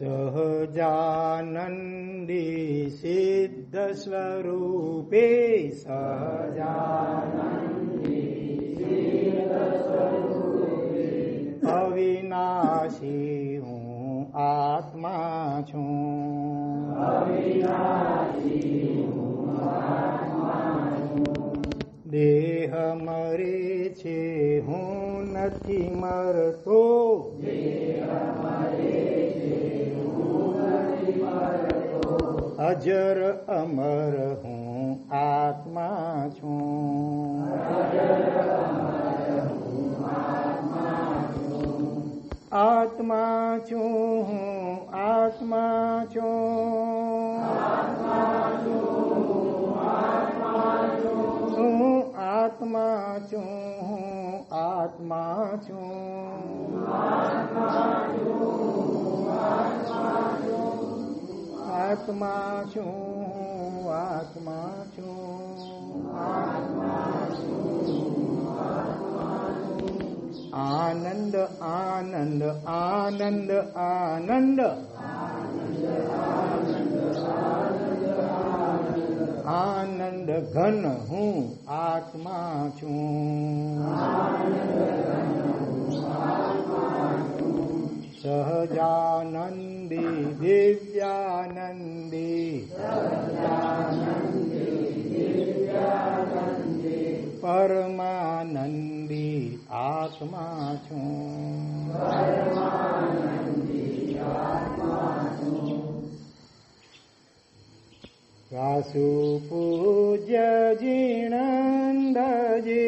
સહજાનંદી સિદ્ધ સ્વરૂપે અવિનાશી હું આત્મા છું. દેહ મરે છે હું નથી મરતો. અજર અમર હું આત્મા છું. આત્મા છું હું આત્મા છું. હું આત્મા છું હું આત્મા છું. આત્મા છું આત્મા છું. આનંદ આનંદ આનંદ આનંદ આનંદ ઘન હું આત્મા છું. સહજાનંદી દિવ્યાનંદી પરમાનંદી આત્મા છું. વાસુ પૂજ્ય જીણંદજે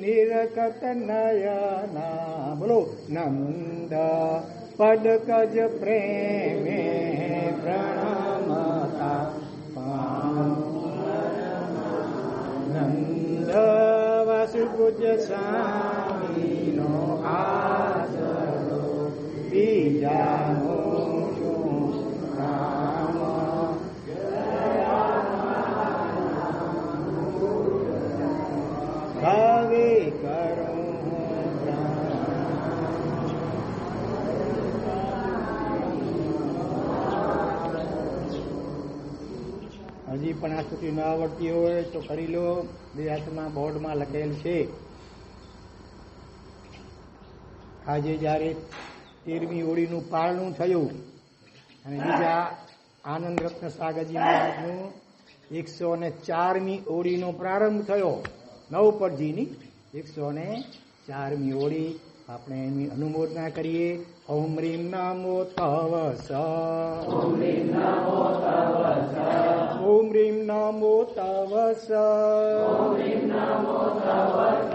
નિરકત નયના બોલો નંદ પદકજ પ્રેમે પ્રણમતા નંદ વાસુ પૂજ્ય સ્વામીનો આસરો બીજાનો શું રામ ભાવે કરું. હજી પણ આ સ્તુતિ ન આવડતી હોય તો કરી લો. બે હાથમાં બોર્ડમાં લખેલ છે. આજે જયારે 13મી ઓળીનું પારણું થયું અને બીજા આનંદ રત્ન સાગરજી મહારાજનું 104મી ઓળીનો પ્રારંભ થયો. નવપરજીની 104મી ઓળી આપણે એની અનુમોદના કરીએ. ઓમ રીમ નમો તવ સ. ઓમ રીમ નમો તવ સ. ઓમ રીમ નમો તવ સ. ઓમ રીમ નમો તવ સ.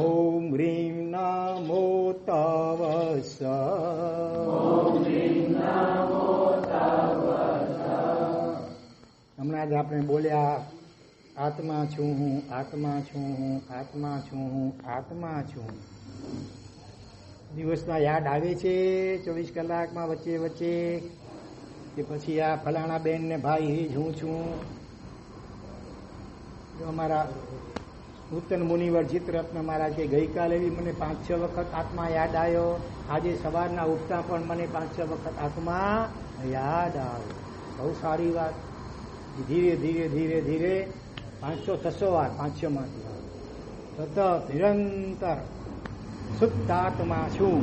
ઓમ રીમ નમો તવ સ. ઓમ રીમ નમો તવ સ. હમણાં જ આપણે બોલ્યા આત્મા છું હું આત્મા છું હું આત્મા છું હું આત્મા છું. દિવસમાં યાદ આવે છે 24 કલાકમાં વચ્ચે વચ્ચે કે પછી આ ફલાણા બેન ને ભાઈ જ હું છું. જો અમારા નૂતન મુનિવર ચિત્રરત્ન મહારાજ કે ગઈકાલે બી મને 5-6 વખત આત્મા યાદ આવ્યો. આજે સવારના ઉઠતા પણ મને 5-6 વખત આત્મા યાદ આવ્યો. બહુ સારી વાત. ધીરે ધીરે ધીરે ધીરે 500-600 વાર 500 માંથી સતત નિરંતર શુદ્ધાત્મા છું.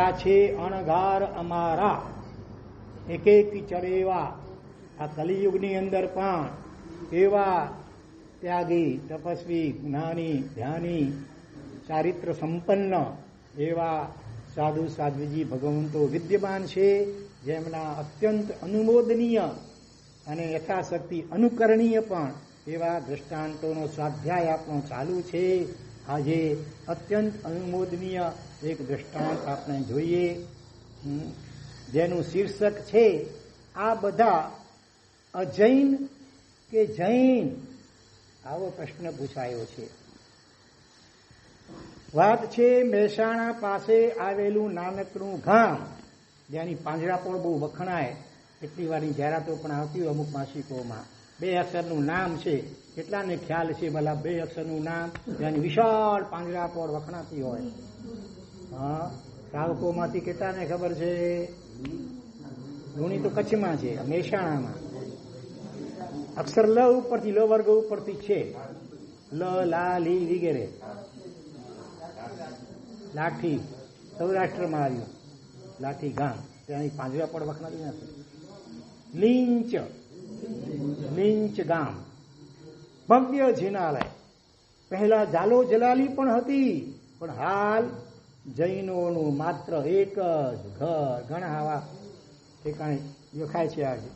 આ છે અણઘાર અમારા એક ચરેવા. આ કલિયુગની અંદર પણ એવા ત્યાગી તપસ્વી જ્ઞાની ધ્યાની ચારિત્ર સંપન્ન એવા સાધુ સાધ્વીજી ભગવંતો વિદ્યમાન છે, જેમના અત્યંત અનુમોદનીય અને યથાશક્તિ અનુકરણીય પણ એવા દ્રષ્ટાંતોનો સ્વાધ્યાય આપણો ચાલુ છે. આજે અત્યંત અનુમોદનીય એક દ્રષ્ટાંત આપણે જોઈએ, જેનું શીર્ષક છે આ બધા અજૈન કે જૈન? આવો પ્રશ્ન પૂછાયો છે. વાત છે મહેસાણા પાસે આવેલું નાનકડું ગામ, જેની પાંજરાપોળ બહુ વખણાય. એટલી વારની જાહેરાતો પણ આવતી હોય અમુક માસિકોમાં. 2 અક્ષરનું નામ છે. કેટલાને ખ્યાલ છે ભલા 2 અક્ષરનું નામ, જેની વિશાળ પાંજરાપોળ વખણાતી હોય? હા, શ્રાવકોમાંથી કેટલાને ખબર છે? લુણી તો કચ્છમાં છે, મહેસાણામાં. અક્ષર લ ઉપરથી, લ વર્ગ ઉપરથી છે, લ, લા, લી વગેરે. લાઠી સૌરાષ્ટ્રમાં આવ્યું, લાઠી ગામ, ત્યાંની પાંજરા પણ વખણાતી નથી. લીંચ, લીંચ ગામ, ભવ્ય જિનાલય. પહેલા જાલો જલાલી પણ હતી, પણ હાલ જૈનોનું માત્ર એક જ ઘર, ઘણા આવા ઠેકાણે દેખાય છે આજે.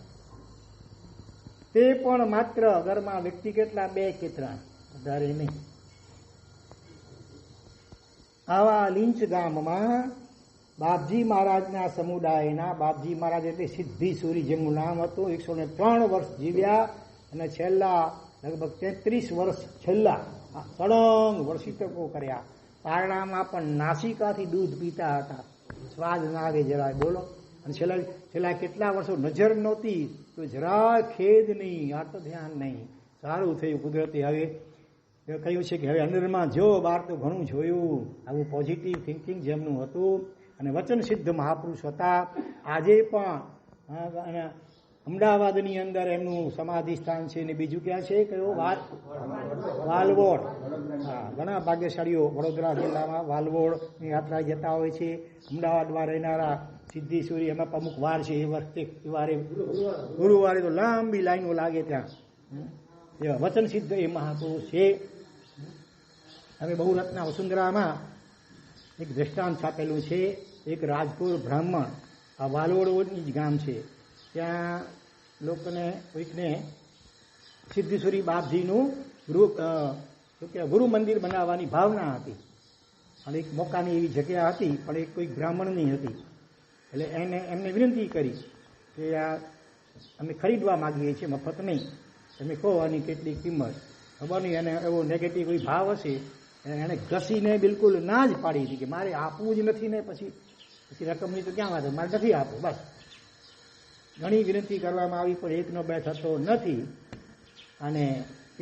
તે પણ માત્ર ઘરમાં વ્યક્તિ કેટલા? 2 કે 3, વધારે નહીં. આવા લીંચ ગામમાં બાપજી મહારાજના સમુદાયના, બાપજી મહારાજ એટલે સિદ્ધીસુરી જેમનું નામ હતું, 103 વર્ષ જીવ્યા અને છેલ્લા લગભગ 33 વર્ષ છેલ્લા સળંગ વર્ષિતકો કર્યા. પારણામાં પણ નાસિકાથી દૂધ પીતા હતા, સ્વાદ ના આવે જરાય. બોલો. અને છેલ્લા કેટલા વર્ષો નજર નહોતી તો જરાય ખેદ નહીં, આ તો ધ્યાન નહીં. સારું થયું કુદરતી. હવે કહ્યું છે કે હવે અંદરમાં જો, બહાર તો ઘણું જોયું. આવું પોઝિટિવ થિંકિંગ જેમનું હતું અને વચન સિદ્ધ મહાપુરુષ હતા. આજે પણ અમદાવાદની અંદર એમનું સમાધિ સ્થાન છે. ને બીજું ક્યાં છે? કયો? વાલવોડ. હા, ઘણા ભાગ્યશાળીઓ વડોદરા જિલ્લામાં વાલવોડની યાત્રા જતા હોય છે. અમદાવાદમાં રહેનારા સિદ્ધીસુરી, એમાં અમુક વાર છે, એ વખતે વારે ગુરુવારે તો લાંબી લાઈનો લાગે ત્યાં. એવા વચન સિદ્ધ એ મહાપુરુષ છે. હવે બહુરત્ના વસુંધરામાં એક દ્રષ્ટાંત છાપેલું છે. એક રાજપુર બ્રાહ્મણ, આ વાલોડની જ ગામ છે, ત્યાં લોકોને કોઈકને સિદ્ધેશ્વરી બાપજીનું ગુરુ મંદિર બનાવવાની ભાવના હતી. અને એક મોકાની એવી જગ્યા હતી, પણ એક કોઈક બ્રાહ્મણની હતી. એટલે એમને વિનંતી કરી કે આ અમે ખરીદવા માગીએ છીએ, મફત નહીં. તમે કહો આની કેટલી કિંમત. ખબર નહીં, એને એવો નેગેટિવ કોઈ ભાવ હશે. એને ઘસીને બિલકુલ ના જ પાડી હતી કે મારે આપવું જ નથી. ને પછી રકમની તો ક્યાં વાત, મારે નથી આપવું. બસ ઘણી વિનંતી કરવામાં આવી, પણ એકનો બે થતો નથી. અને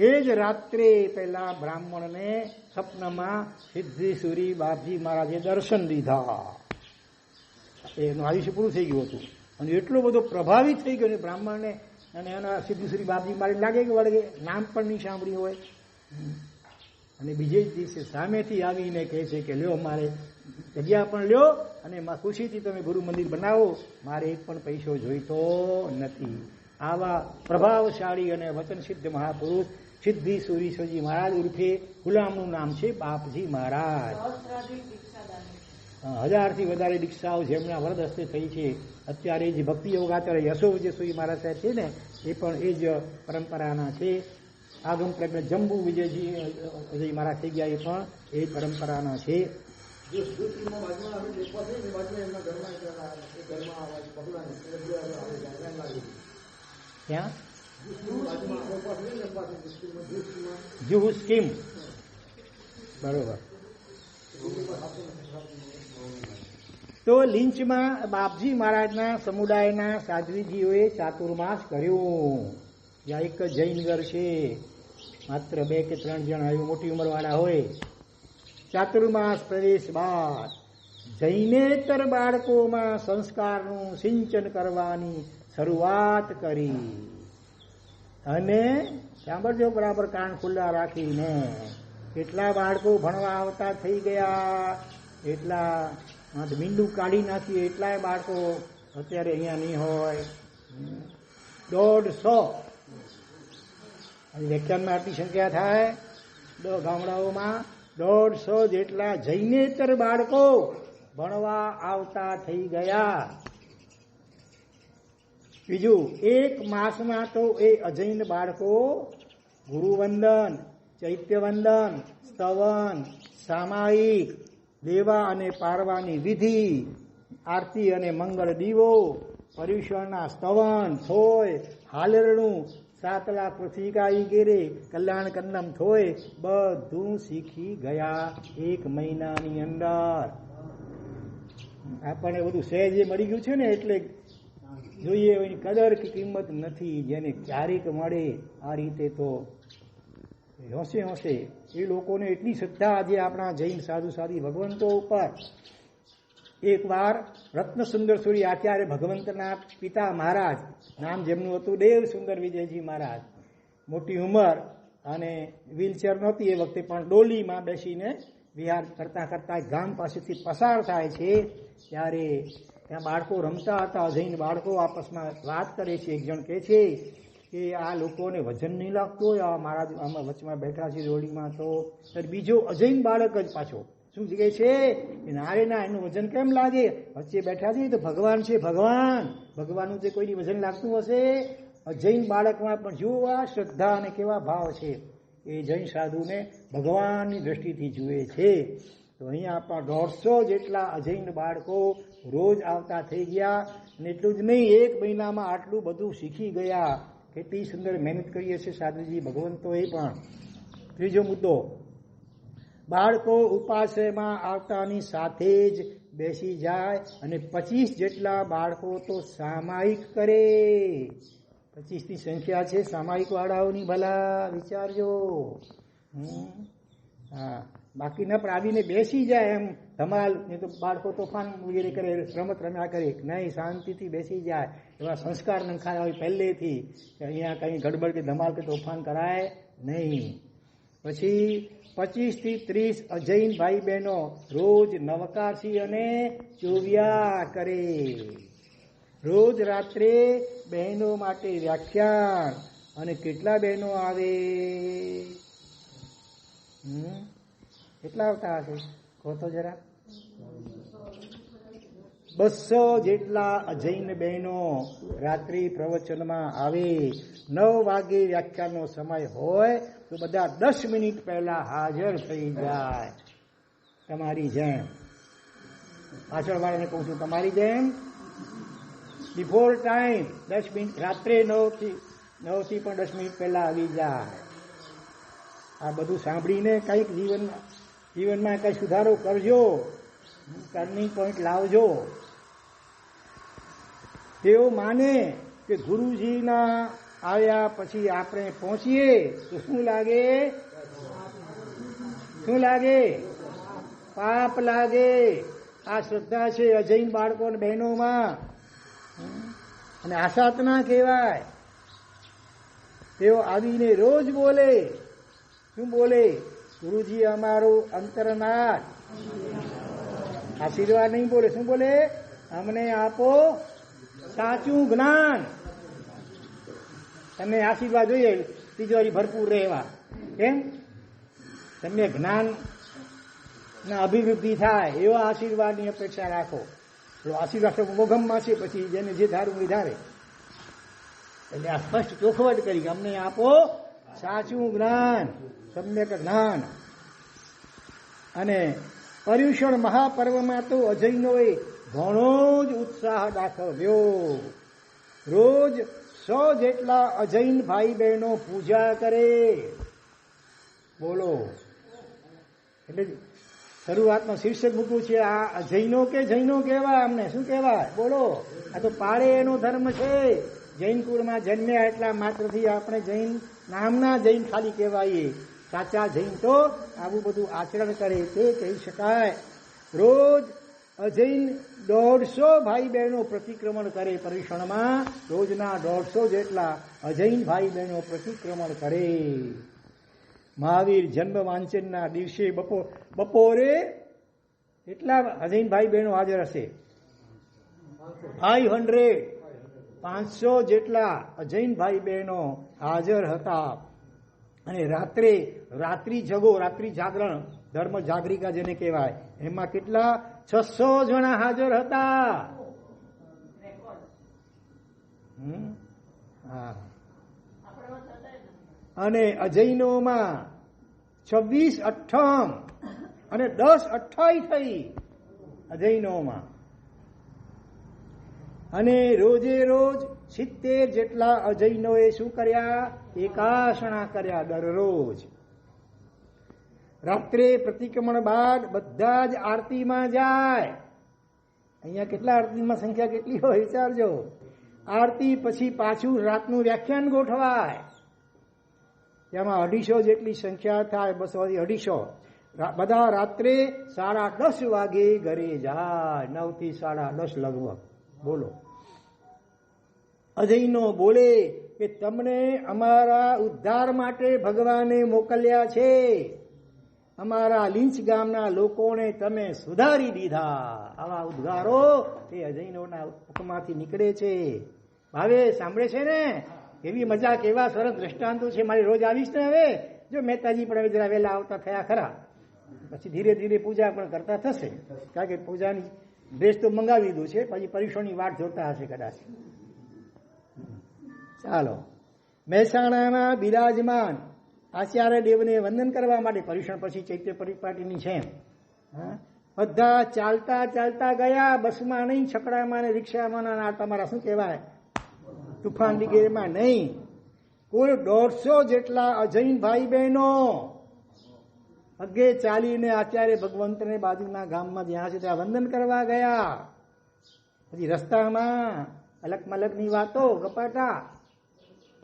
એ જ રાત્રે પહેલા બ્રાહ્મણને સ્વપ્નમાં સિદ્ધેશ્વરી બાપજી મહારાજે દર્શન દીધા. એનું આયુષ્ય પૂરું થઈ ગયું હતું અને એટલો બધો પ્રભાવિત થઈ ગયો ને બ્રાહ્મણને. અને એના સિદ્ધેશ્વરી બાપજી મહારાજ લાગે કે વળગે, નામ પણ નહીં સાંભળ્યું હોય. અને બીજે જ દિવસે સામેથી આવીને કહે છે કે લ્યો, મારે જગ્યા પણ લ્યો અને ખુશીથી તમે ગુરુ મંદિર બનાવો, મારે એક પણ પૈસો જોઈતો નથી. આવા પ્રભાવશાળી અને વચન સિદ્ધ મહાપુરુષ સિદ્ધીસુરીશ્વરજી મહારાજ ઉર્ફે ગુલામનું નામ છે બાપજી મહારાજ. 1000થી વધારે દીક્ષાઓ જેમના વરદ હસ્તે થઈ છે. અત્યારે જે ભક્તિ યોગાચાર્ય યશો વિજયસુરી મહારાજ સાહેબ છે ને, એ પણ એ જ પરંપરાના છે. આગમ પ્રજ્ઞ જંબુ વિજયજી અજય મહારાજ થઈ ગયા, એ પણ એ પરંપરાના છે. ક્યાં? જુહુ સ્કીમ. બરોબર. તો લીંચમાં બાપજી મહારાજના સમુદાયના સાધ્વીજીઓએ ચાતુર્માસ કર્યું. જ્યાં એક જૈન ઘર છે, માત્ર 2 કે 3 જણ આવ્યું, મોટી ઉંમરવાળા હોય. ચાતુર્માસ પ્રવેશ બાદ જૈનેતર બાળકોમાં સંસ્કારનું સિંચન કરવાની શરૂઆત કરી. અને સાંભળજો બરાબર, કાન ખુલ્લા રાખીને, કેટલા બાળકો ભણવા આવતા થઈ ગયા, એટલા મીંડું કાઢી નાખીએ એટલાય બાળકો અત્યારે અહીંયા નહીં હોય. 150 વ્યાખ્યાનમાં આટલી સંખ્યા થાય, ગામડાઓમાં 150 જેટલા જૈનેતર બાળકો ભણવા આવતા થઈ ગયા. બીજું, 1 માસમાં તો એ અજૈન બાળકો ગુરુવંદન, ચૈત્યવંદન, સ્તવન, સામાયિક, દેવા અને પારવાની વિધિ, આરતી અને મંગળ દીવો, પર્યુષણના સ્તવન, થોય, હાલરણું, 7 લાખ પૃથ્વિકા વગેરે, કલ્યાણ કંદમ થોય, બધું શીખી ગયા 1 મહિનાની અંદર. આપણને બધું સહેજે મળી ગયું છે ને, એટલે જોઈએ એની કદર કે કિંમત નથી. જેને ક્યારેક મળે આ રીતે તો હોશે. એ લોકોને એટલી શ્રદ્ધા આજે આપણા જૈન સાધુ સાધી ભગવંતો ઉપર એકવાર રત્નસુંદર સુરી આચાર્ય ભગવંતના પિતા મહારાજ, નામ જેમનું હતું દેવ સુંદર વિજયજી મહારાજ, મોટી ઉંમર અને વ્હીલચેર નહોતી એ વખતે, પણ ડોલીમાં બેસીને વિહાર કરતા કરતા ગામ પાસેથી પસાર થાય છે ત્યારે ત્યાં બાળકો રમતા હતા. જઈને બાળકો આપસમાં વાત કરે છે. એક જણ કહે છે કે આ લોકોને વજન નહીં લાગતું હોય, આ મહારાજ આમાં વચમાં બેઠા છે ડોલીમાં, તો બીજો અજૈન બાળક જ પાછો શું કહે છે કે ના રે ના, એનું વજન કેમ લાગે, વચ્ચે બેઠા છે તો ભગવાન છે, ભગવાનનું જે કોઈની વજન લાગતું હશે. જૈન બાળકમાં પણ જુઓ આ શ્રદ્ધા અને કેવા ભાવ છે. એ જૈન સાધુને ભગવાનની દ્રષ્ટિથી જુએ છે. તો અહીંયા પણ 150 જેટલા અજૈન બાળકો રોજ આવતા થઈ ગયા. અને એટલું જ નહીં, 1 મહિનામાં આટલું બધું શીખી ગયા. કેટલી સુંદર મહેનત કરીએ છીએ સાધુજી ભગવંતોએ પણ. ત્રીજો મુદ્દો, બાળકો ઉપાશ્રયમાં આવતાની સાથે જ બેસી જાય અને 25 જેટલા બાળકો તો સામાયિક કરે. 25ની સંખ્યા છે સામાયિક વાળાઓની, ભલા વિચારજો. હા, બાકીના આવીને બેસી જાય એમ ધમાલ, નહીં તો બાળકો તોફાન વગેરે કરે, રમત રમ્યા કરે. નહીં, શાંતિથી બેસી જાય. એવા સંસ્કાર નંખાયા હોય પહેલેથી કે અહીંયા કંઈ ગડબડ કે ધમાલ કે તોફાન કરાય નહીં. પછી 25 થી 30 અજૈન ભાઈ બહેનો રોજ નવકાશી અને ચોવિયા કરે. રોજ રાત્રે બહેનો માટે વ્યાખ્યાન. અને કેટલા બહેનો આવે? કેટલા આવતા હશે? કહો તો જરા. 200 જેટલા અજૈન બહેનો રાત્રિ પ્રવચનમાં આવે. 9 વાગે વ્યાખ્યાનનો સમય હોય તો બધા 10 મિનિટ પહેલા હાજર થઈ જાય. તમારી જેમ, પાછળ વાળાને કહું છું, તમારી જેમ બિફોર ટાઈમ 10 મિનિટ, રાત્રે 9 થી પણ 10 મિનિટ પહેલા આવી જાય. આ બધું સાંભળીને કંઈક જીવનમાં કંઈ સુધારો કરજો, ટર્નિંગ પોઈન્ટ લાવજો. તેઓ માને કે ગુરુજીના આવ્યા પછી આપણે પહોંચીએ તો શું લાગે? પાપ લાગે. આ શ્રદ્ધા છે અજૈન બાળકો અને બહેનોમાં, અને આશાતના કહેવાય. તેઓ આવીને રોજ બોલે. શું બોલે? ગુરુજી અમારું અંતરનાથ. આશીર્વાદ નહીં બોલે. શું બોલે? અમને આપો સાચું જ્ઞાન. તમને આશીર્વાદ જોઈએ તિજોરી ભરપૂર રહેવા. કેમ? તમને જ્ઞાન ના અભિવૃદ્ધિ થાય એવા આશીર્વાદની અપેક્ષા રાખો. આશીર્વાદ મોઘમમાં છે, પછી જેને જે ધારું એ ધારે. એટલે આ સ્પષ્ટ ચોખવટ કરી કે અમને આપો સાચું જ્ઞાન, સમ્યક જ્ઞાન. અને પર્યુષણ મહાપર્વમાં તો અજૈનોએ ઘણો જ ઉત્સાહ દાખવ્યો. રોજ 100 જેટલા અજૈન ભાઈ બહેનો પૂજા કરે. બોલો. એટલે શરૂઆતમાં શીર્ષક મૂકવું છે, આ અજૈનો કે જૈનો કહેવાય? અમને શું કહેવાય? બોલો. આ તો પાળે એનો ધર્મ છે. જૈન કુળમાં જન્મ્યા એટલા માત્રથી આપણે જૈન નામના જૈન ખાલી કહેવાય. સાચા જૈન તો આવું બધું આચરણ કરે તે કહી શકાય. રોજ અજૈન 150 ભાઈ બહેનો પ્રતિક્રમણ કરે. પર્યુષણમાં રોજના 150 જેટલા અજૈન ભાઈ બહેનો પ્રતિક્રમણ કરે. મહાવીર જન્મ વાંચનના દિવસે બપોરે એટલા અજૈન ભાઈ બહેનો હાજર હશે. 500 જેટલા અજૈન ભાઈ બહેનો હાજર હતા. અને રાત્રિ જાગરણ, ધર્મ જાગરિકા જેને કહેવાય, એમાં કેટલા? 600 જણા હાજર હતા. હા. અને અજૈનોમાં 26 અઠ્ઠમ અને 10 અઠ્ઠાઈ થઈ અજૈનોમાં. અને રોજે રોજ 70 જેટલા અજૈનોએ શું કર્યા? એકાસણા કર્યા દરરોજ. રાત્રે પ્રતિક્રમણ બાદ બધા જ આરતીમાં જાય. અહીંયા કેટલા આરતીમાં સંખ્યા કેટલી હોય વિચારજો. આરતી પછી પાછું રાતનું વ્યાખ્યાન ગોઠવાય. તેમાં 250 જેટલી સંખ્યા થાય, 200 થી 250. બધા રાત્રે 10:30 વાગે ઘરે જાય, 9 થી 10:30 લગભગ. બોલો. અજયનો બોલે કે તમને અમારા ઉદ્ધાર માટે ભગવાને મોકલ્યા છે, અમારા લીંચ ગામના લોકોને તમે સુધારી દીધા. આવા ઉદ્ગારો એ અજયનોના મુખમાંથી નીકળે છે. ભાવે સાંભળે છે ને, એવી મજા, કેવા સરસ દ્રષ્ટાંતો છે. મારી રોજ આવીશ ને હવે. જો મહેતાજી પણ હવે જરા વહેલા આવતા થયા ખરા, પછી ધીરે ધીરે પૂજા પણ કરતા થશે, કારણ કે પૂજાની ડ્રેસ તો મંગાવી દીધું છે, પછી પરીક્ષણની વાટ જોતા હશે કદાચ. ચાલો. મહેસાણામાં બિરાજમાન આચાર્ય દેવને વંદન કરવા માટે, પરીક્ષણ પછી ચૈત્ય પરિપાટીની છે, બધા ચાલતા ચાલતા ગયા, બસમાં નહીં, છકડામાં ને રિક્ષામાં ના તમારા શું કહેવાય તુફાન વગેરેમાં નહીં. કુલ 150 જેટલા અજૈન ભાઈ બહેનો અગે ચાલીને આચાર્ય ભગવંતને બાજુના ગામમાં જ્યાં છે ત્યાં વંદન કરવા ગયા. પછી રસ્તામાં અલગ મલગની વાતો ગપાટા,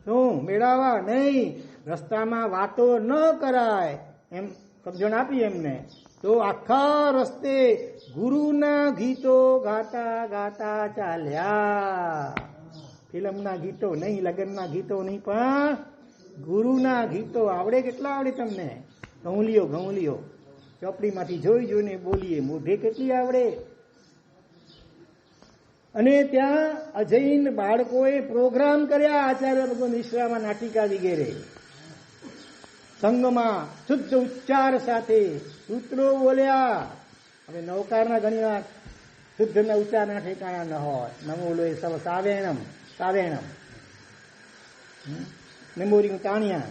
શું મેળાવા નહીં, રસ્તામાં વાતો ન કરાય એમ સમજણ આપી એમને. તો આખા રસ્તે ગુરુના ગીતો ગાતા ગાતા ચાલ્યા. ફિલ્મના ગીતો નહીં, લગ્નના ગીતો નહીં, પણ ગુરુના ગીતો. આવડે કેટલા આવડે તમને? ઘઉં ચોપડીમાંથી જોઈ જોઈને બોલીએ, મોઢે કેટલી આવડે. અને ત્યાં અજૈન બાળકોએ પ્રોગ્રામ કર્યા, આચાર્ય ભગવાન વિશ્રામાં નાટિકા વગેરે. સંઘમાં શુદ્ધ ઉચ્ચાર સાથે સૂત્રો બોલ્યા. હવે નવકારના ઘણી વાર શુદ્ધના ઉચ્ચારના ઠેકાણા ન હોય. નમોલો એ સવ સાવેણમ મેમોરી તાણ્યા.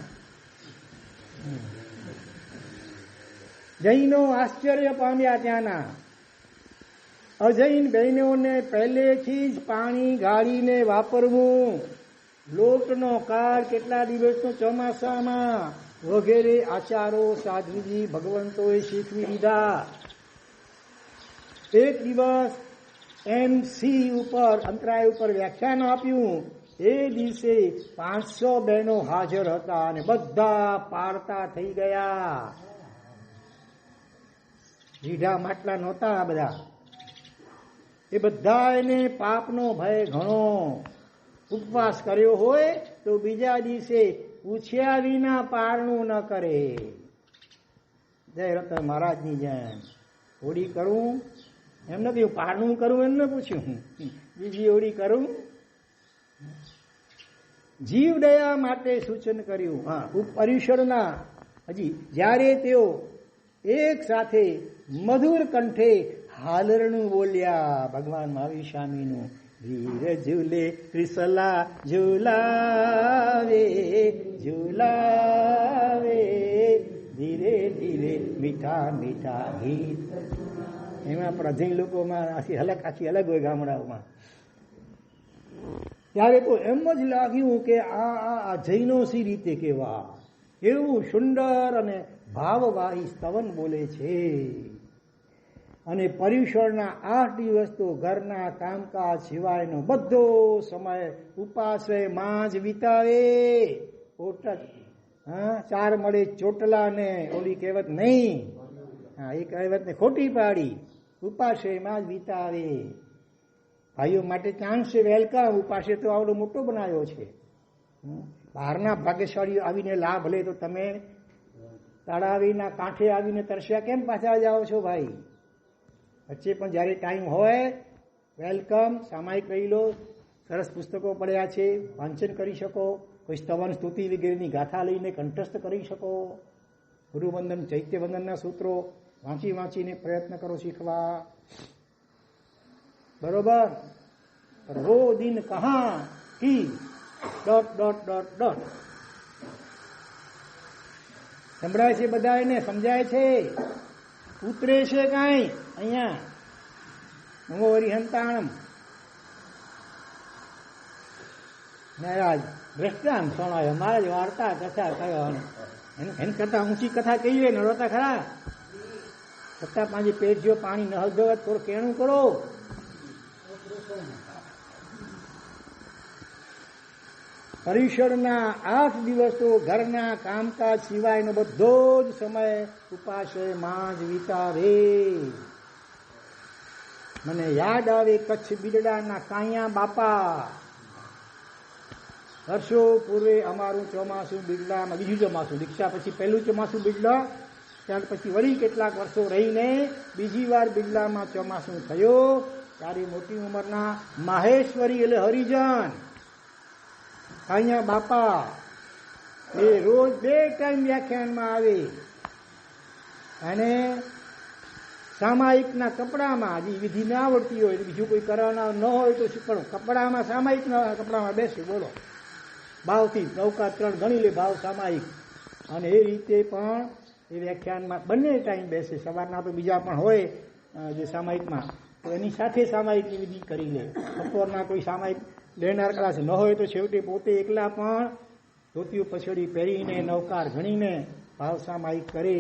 જૈનો આશ્ચર્ય પામ્યા. ત્યાંના અજૈન બહેનોને પહેલેથી જ પાણી ગાળીને વાપરવું, લોટનો કાળ કેટલા દિવસનો ચોમાસામાં વગેરે આચારો સાધુજી ભગવંતોએ શીખવી દીધા. એક દિવસ MC ઉપર અંતરાય ઉપર વ્યાખ્યાન આપ્યું. એ દિવસે 500 બહેનો હાજર હતા અને બધા પાડતા થઈ ગયા. રીઢા માટલા નહોતા બધા. એ બધા એને પાપનો ભય ઘણો. ઉપવાસ કર્યો હોય તો બીજા દિવસે પૂછ્યા વિના પારણું ન કરે. જય રતન મહારાજની જેમ હોળી કરું એમ નથી, પારણું કરું એમ ન પૂછ્યું, બીજી હોળી કરું. જીવ દયા માટે સૂચન કર્યું. હા, પર્યુષણના હજી જ્યારે તેઓ એક સાથે મધુર કંઠે હાલરણું બોલ્યા, ભગવાન મહાવીર સ્વામીનું, ધીર ઝૂલે ત્રિસલા ઝુલાવે ઝુલાવે ધીરે ધીરે મીઠા મીઠા ગીત. એમાં પણ અજૈન લોકોમાં આખી અલગ હોય ગામડાઓમાં. ત્યારે તો એમ જ લાગ્યું કે આ જૈનો સી રીતે કેવા, એવું સુંદર અને ભાવવાહી સ્તવન બોલે છે. અને પર્યુષણના 8 દિવસ તો ઘરના કામકાજ સિવાયનો બધો સમય ઉપાશ્રયમાં જ વિતાવે. ચાર મળે ચોટલા ને ઓલી કહેવત નહીં, એ કહેવતને ખોટી પાડી. ઉપાશ્રયમાં જ વિતાવે. ભાઈઓ માટે ચાન્સ છે, વેલકમ. ઉપાશ્રય તો આવડો મોટો બનાવ્યો છે. બહારના ભાગ્યશાળીઓ આવીને લાભ લે તો તમે તળાવીના કાંઠે આવીને તરસ્યા કેમ પાછા જાઓ છો ભાઈ? વચ્ચે પણ જ્યારે ટાઈમ હોય વેલકમ. સામાયિક રહી લો, સરસ પુસ્તકો પડ્યા છે, વાંચન કરી શકો. કોઈ સ્તવન સ્તુતિ વગેરેની ગાથા લઈને કંઠસ્થ કરી શકો. ગુરુવંદન ચૈત્યવંદનના સૂત્રો વાંચીને પ્રયત્ન કરો શીખવા. બરોબર. વો દિન કહા કી ... સંભળાય છે બધા, એને સમજાય છે, ઉતરે છે કાંઈ અહીંયા હરિહંતાણમ મહારાજ દ્રષ્ટાંત સોણાયો. મહારાજ વાર્તા કથા કયો એને કરતા ઊંચી કથા કહીએ ને રોતા ખરા. છતાં પાંચે પેટ જો પાણી ન હલતો થોડું કેણું કરો. પર્યુષણના 8 દિવસો ઘરના કામકાજ સિવાયનો બધો જ સમય ઉપાશ્રયમાં જ વિતાવે. મને યાદ આવે કચ્છ બિદડાના કાંયા બાપા. વર્ષો પૂર્વે અમારું ચોમાસું બિડલામાં, બીજું ચોમાસું દીક્ષા પછી પહેલું ચોમાસું બિડલા, ત્યાર પછી વળી કેટલાક વર્ષો રહીને બીજી વાર બિડલામાં ચોમાસું થયો. ત્યારે મોટી ઉંમરના માહેશ્વરી એટલે હરિજન અહીંયા બાપા એ રોજ 2 ટાઈમ વ્યાખ્યાનમાં આવે અને સામાયિકના કપડામાં હજી વિધિ ના આવડતી હોય, બીજું કોઈ કરવાના ન હોય તો પણ કપડામાં સામાયિકના કપડામાં બેસે. બોલો, ભાવથી નૌકા 3 ગણી લે ભાવ સામાયિક. અને એ રીતે પણ એ વ્યાખ્યાનમાં બંને ટાઈમ બેસે. સવારના તો બીજા પણ હોય જે સામાયિકમાં, તો એની સાથે સામાયિકની વિધિ કરી લે. બપોરના કોઈ સામાયિક લેનાર કલાસ ન હોય તો છેવટે પોતે એકલા પણ ધોતિયું પછડી પહેરીને નૌકાર ગણીને ભાવ સામાયિક કરે.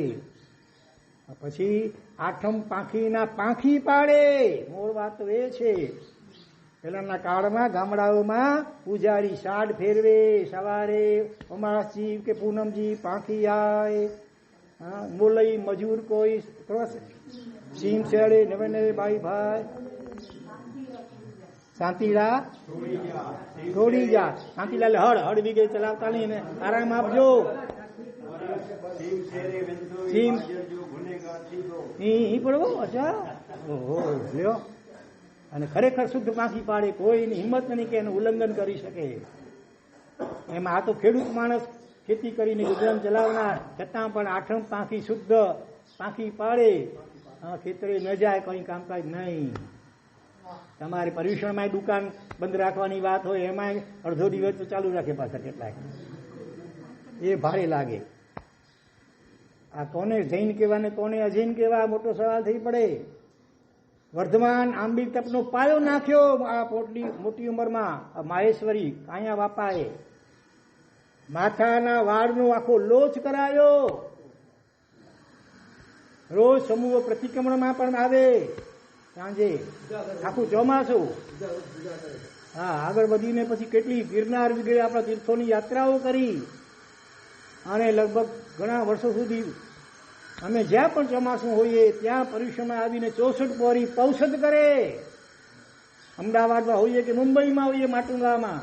પછી આઠમ પાંખીના પાંખી પાડે. મૂળ વાત તો એ છે, પહેલાના કાળમાં ગામડાઓમાં પૂજારી સાડ ફેરવે. સવારે અમાસજી કે પૂનમજી પાંખી આય. મોલઈ મજૂર કોઈ સીમ શેડે નવે નવે ભાઈ શાંતિલા થોડી જા. શાંતિલાલ હળ વીઘે ચલાવતા નહીં ને આરામ આપજો. સીમ પડવો. અચ્છા, ઓહો લ્યો. અને ખરેખર શુદ્ધ પાંખી પાડે. કોઈની હિંમત નહીં કે એનું ઉલ્લંઘન કરી શકે. એમાં આ તો ખેડૂત માણસ ખેતી કરીને ગુજરાન ચલાવનાર, છતાં પણ આઠમ પાંખી શુદ્ધ પાંખી પાડે. ખેતરે ન જાય, કંઈ કામકાજ નહીં. તમારે પર્યુષણમાં દુકાન બંધ રાખવાની વાત હોય, એમાં અડધો દિવસ તો ચાલુ રાખે પાછા કેટલાક. એ ભારે લાગે. આ કોને જૈન કહેવા ને કોને અજૈન કહેવા મોટો સવાલ થઈ પડે. વર્ધમાન આંબી તપનો પાયો નાખ્યો આ મોટી ઉંમરમાં માહેશ્વરી કાંયા બાપાએ. માથાના વાળનો આખો લોચ કરાયો. રોજ સમૂહ પ્રતિક્રમણમાં પણ આવે સાંજે, આખું ચોમાસું. હા, આગળ વધીને પછી કેટલી ગિરનાર વગેરે આપણા તીર્થોની યાત્રાઓ કરી. અને લગભગ ઘણા વર્ષો સુધી અમે જ્યાં પણ ચોમાસું હોઈએ ત્યાં પર્યુષણમાં આવીને 64 પહોરી પૌષધ કરે. અમદાવાદમાં હોઈએ કે મુંબઈમાં હોઈએ માટુંગામાં,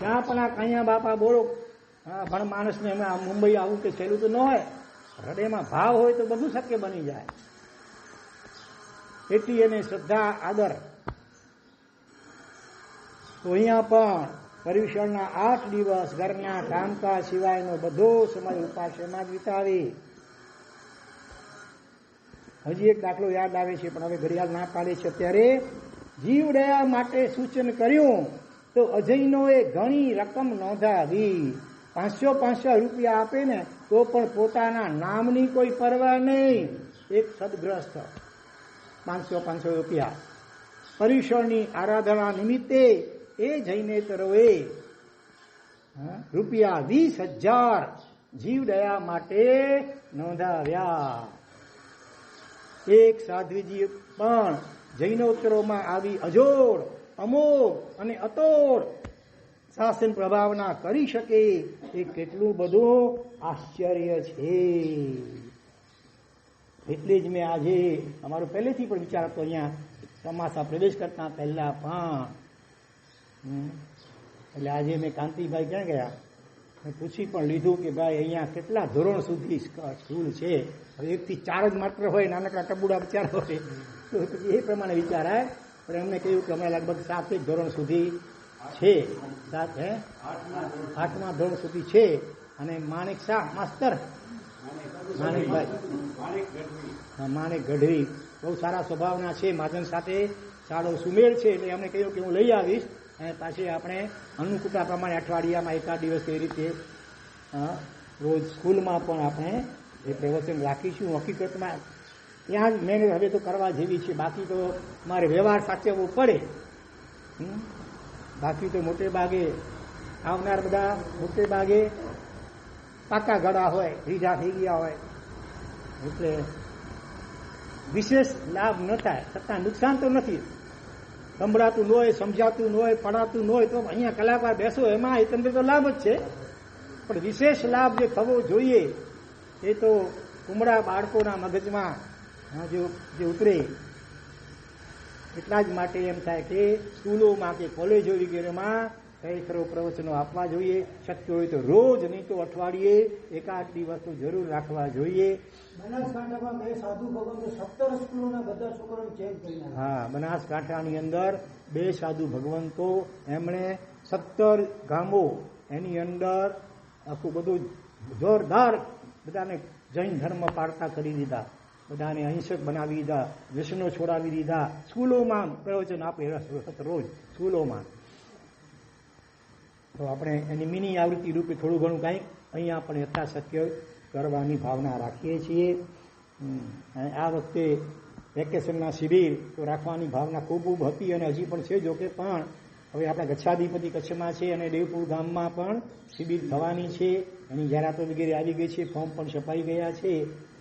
ત્યાં પણ આ કાંયા બાપા બોલો. હા, પણ માણસને એમાં મુંબઈ આવું કે સહેલું તો ન હોય. હૃદયમાં ભાવ હોય તો બધું શક્ય બની જાય. એટલી એને શ્રદ્ધા આદર. તો અહીંયા પણ પર્યુષણના 8 દિવસ ઘરના કામકાજ સિવાયનો બધો સમય ઉપાસનામાં જ વિતાવે. હજી એક દાખલો યાદ આવે છે, પણ હવે ઘડિયાળ ના પાડે છે અત્યારે. જીવ દયા માટે સૂચન કર્યું તો અજયનોએ ઘણી રકમ નોંધાવી. 500 રૂપિયા આપે ને તો પણ પોતાના નામની કોઈ પરવા નહીં. એક સદગ્રસ્ત 500 રૂપિયા પર્યુષણની આરાધના નિમિત્તે એ જૈનેતરોએ રૂપિયા 20,000 જીવદયા માટે નોંધાવ્યા. એક સાધ્વીજી પણ જૈનોત્તરોમાં આવી અજોડ, અમોઘ અને અતોડ શાસન પ્રભાવના કરી શકે એ કેટલું બધું આશ્ચર્ય છે. એટલે જ મેં આજે અમારો પહેલેથી પણ વિચાર હતો, અહીંયા ચોમાસા પ્રવેશ કરતા પહેલા પણ. એટલે આજે મેં કાંતિભાઈ ક્યાં ગયા મેં પૂછી પણ લીધું કે ભાઈ અહીંયા કેટલા ધોરણ સુધી સ્કૂલ છે. હવે 1 થી 4 જ માત્ર હોય, નાનકડા ટબુડા વિચાર હોય તો એ પ્રમાણે વિચારાય. પણ એમને કહ્યું કે અમે લગભગ 7 ધોરણ સુધી છે. 8મા ધોરણ સુધી છે. અને માણેક શાહ માસ્તર માણેક ગઢવી બહુ સારા સ્વભાવના છે. મહાજન સાથે સારો સુમેળ છે. એટલે એમને કહ્યું કે હું લઈ આવીશ અને પાછી આપણે અનુકૂળતા પ્રમાણે અઠવાડિયામાં 1 દિવસ એ રીતે રોજ સ્કૂલમાં પણ આપણે એ પ્રવચન રાખીશું. હકીકતમાં ત્યાં જ મહેનત હવે તો કરવા જેવી છે. બાકી તો મારે વ્યવહાર સાચવવો પડે. બાકી તો મોટે ભાગે આવનાર બધા મોટે ભાગે પાકા ગળા હોય, રીઢા થઈ ગયા હોય, એટલે વિશેષ લાભ ન થાય. છતાં નુકસાન તો નથી. સંભળાતું ન હોય, સમજાતું ન હોય, પડાતું ન હોય તો અહીંયા કલાકાર બેસો એમાં એકંદરે તો લાભ જ છે, પણ વિશેષ લાભ જે થવો જોઈએ એ તો કુમળા બાળકોના મગજમાં જે ઉતરે. એટલા જ માટે એમ થાય કે સ્કૂલોમાં કે કોલેજો વગેરેમાં કઈ ખરો પ્રવચનો આપવા જોઈએ. શક્ય હોય તો રોજ, નહીં તો અઠવાડિયે એકાદ દિવસ તો જરૂર રાખવા જોઈએ. બનાસકાંઠામાં 2 સાધુ ભગવંતો 17 સ્કૂલોના બધા છોકરાઓને ચેન્જ કરી નાખ્યા. હા, બનાસકાંઠાની અંદર 2 સાધુ ભગવંતો એમણે 17 ગામો એની અંદર આખું બધું જોરદાર બધાને જૈન ધર્મ પાળતા કરી દીધા, બધાને અહિંસક બનાવી દીધા, વ્યસનો છોડાવી દીધા. સ્કૂલોમાં પ્રવચન આપે રોજ સ્કૂલોમાં. તો આપણે એની મિની આવૃત્તિ રૂપે થોડું ઘણું કાંઈક અહીંયા પણ યથાશક્ય કરવાની ભાવના રાખીએ છીએ. આ વખતે વેકેશનના શિબિર તો રાખવાની ભાવના ખૂબ હતી અને હજી પણ છે. જોકે પણ હવે આપણા ગચ્છાધિપતિ કચ્છમાં છે અને દેવપુર ગામમાં પણ શિબિર થવાની છે. એની જાહેરાતો વગેરે આવી ગઈ છે, ફોર્મ પણ છપાઈ ગયા છે.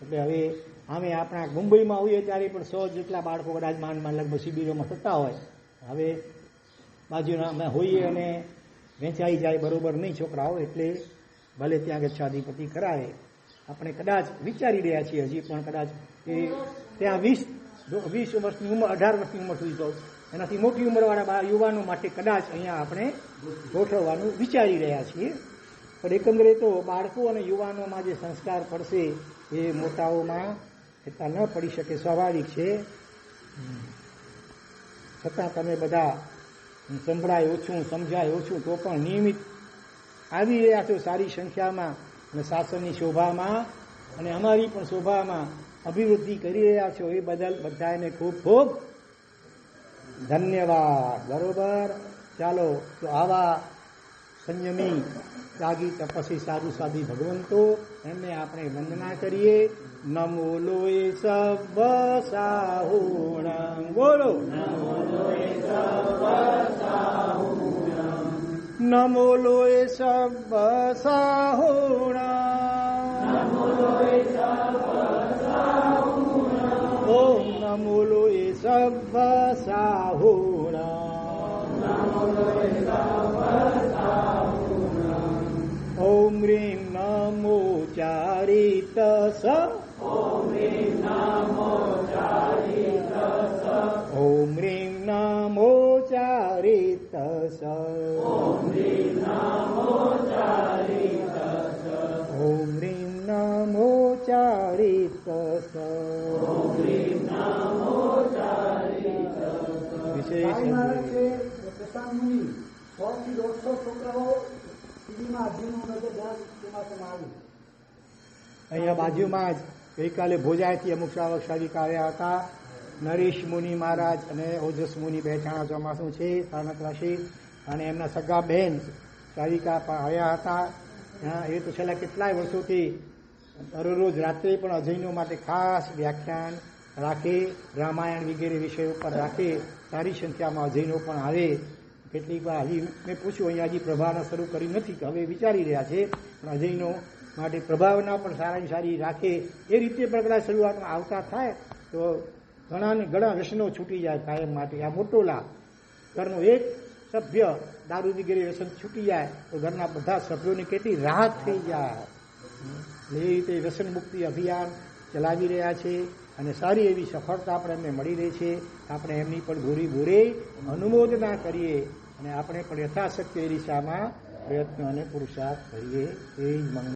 એટલે હવે અમે આપણા મુંબઈમાં હોઈએ ત્યારે પણ 100 જેટલા બાળકો કદાચ માંડ લગભગ શિબિરોમાં થતા હોય. હવે બાજુના અમે હોઈએ અને વેચાઈ જાય બરોબર નહીં છોકરાઓ, એટલે ભલે ત્યાં ગચ્છાધિપતિ કરાવે. આપણે કદાચ વિચારી રહ્યા છીએ હજી પણ કદાચ કે ત્યાં 20 વર્ષની ઉંમર, 18 વર્ષની ઉંમર સુધી તો એનાથી મોટી ઉંમરવાળા યુવાનો માટે કદાચ અહીંયા આપણે ગોઠવવાનું વિચારી રહ્યા છીએ. પણ એકંદરે તો બાળકો અને યુવાનોમાં જે સંસ્કાર પડશે એ મોટાઓમાં એટલા ન પડી શકે, સ્વાભાવિક છે. છતાં તમે બધા સંભળાય ઓછું, સમજાય ઓછું, તો પણ નિયમિત આવી રહ્યા છો સારી સંખ્યામાં અને શાસનની શોભામાં અને અમારી પણ શોભામાં અભિવૃદ્ધિ કરી રહ્યા છો. એ બદલ બધાને ખૂબ ખૂબ ધન્યવાદ. બરોબર, ચાલો તો આવા સંયમી ત્યાગી તપસ્વી સાધુ સાધી ભગવંતો એમને આપણે વંદના કરીએ. નમો લોય સબ સાહુણં, બોલો નમો લોય સબ સાહુણં, નમો લોય સબ સાહુણં, નમો લોય સબ સાહુણં, ઓમ નમો લોય સબ સાહુણં, નમો લોય સબ સાહુણં, ઓમ રીમ નમો ચારિત સ, ઓમ રીમ નમો ચારિત સ, ઓમ રીમ નમો ચારિત સ, ઓમ રીમ નમો ચારિત સ, ઓમ રીમ નમો ચારિત સ, ઓમ રીમ નમો ચારિત સ. વિશેષ પ્રશાંત મુનિ 100 થી 150 છોકરાઓ ટીવીમાં અધ્યયનો નજર ધ્યાન તેમાં આવ્યું. અહીંયા બાજુમાં જ ગઈકાલે ભોજાયથી અમુક શ્રાવક શ્રાવિકા આવ્યા હતા. નરેશ મુનિ મહારાજ અને ઓજસ મુનિ બેઠાણા ચોમાસું છે સ્થાનકવાસી, અને એમના સગા બહેન શ્રાવિકા પણ આવ્યા હતા. એ તો છેલ્લા કેટલાય વર્ષોથી દરરોજ રાત્રે પણ અજયનો માટે ખાસ વ્યાખ્યાન રાખે, રામાયણ વગેરે વિષયો પર રાખે. સારી સંખ્યામાં અજયનો પણ આવે. કેટલીક વાર હજી મેં પૂછ્યું, અહીંયા હજી પ્રભાવના શરૂ કરી નથી, હવે વિચારી રહ્યા છે, પણ અજયનો માટે પ્રભાવના પણ સારાની સારી રાખે. એ રીતે પણ કદાચ શરૂઆતમાં આવતા થાય તો ઘણા વ્યસનો છૂટી જાય કાયમ માટે. આ મોટો લાભ. ઘરનો એક સભ્ય દારૂ વગેરે વ્યસન છૂટી જાય તો ઘરના બધા સભ્યોની કેટલી રાહત થઈ જાય. એ રીતે વ્યસન મુક્તિ અભિયાન ચલાવી રહ્યા છે અને સારી એવી સફળતા પણ એમને મળી રહી છે. આપણે એમની પણ ભૂરે અનુમોદના કરીએ અને આપણે પણ યથાશક્તિ એ દિશામાં પ્રયત્ન અને પુરુષાર્થ કરીએ. એ જ મંગળ.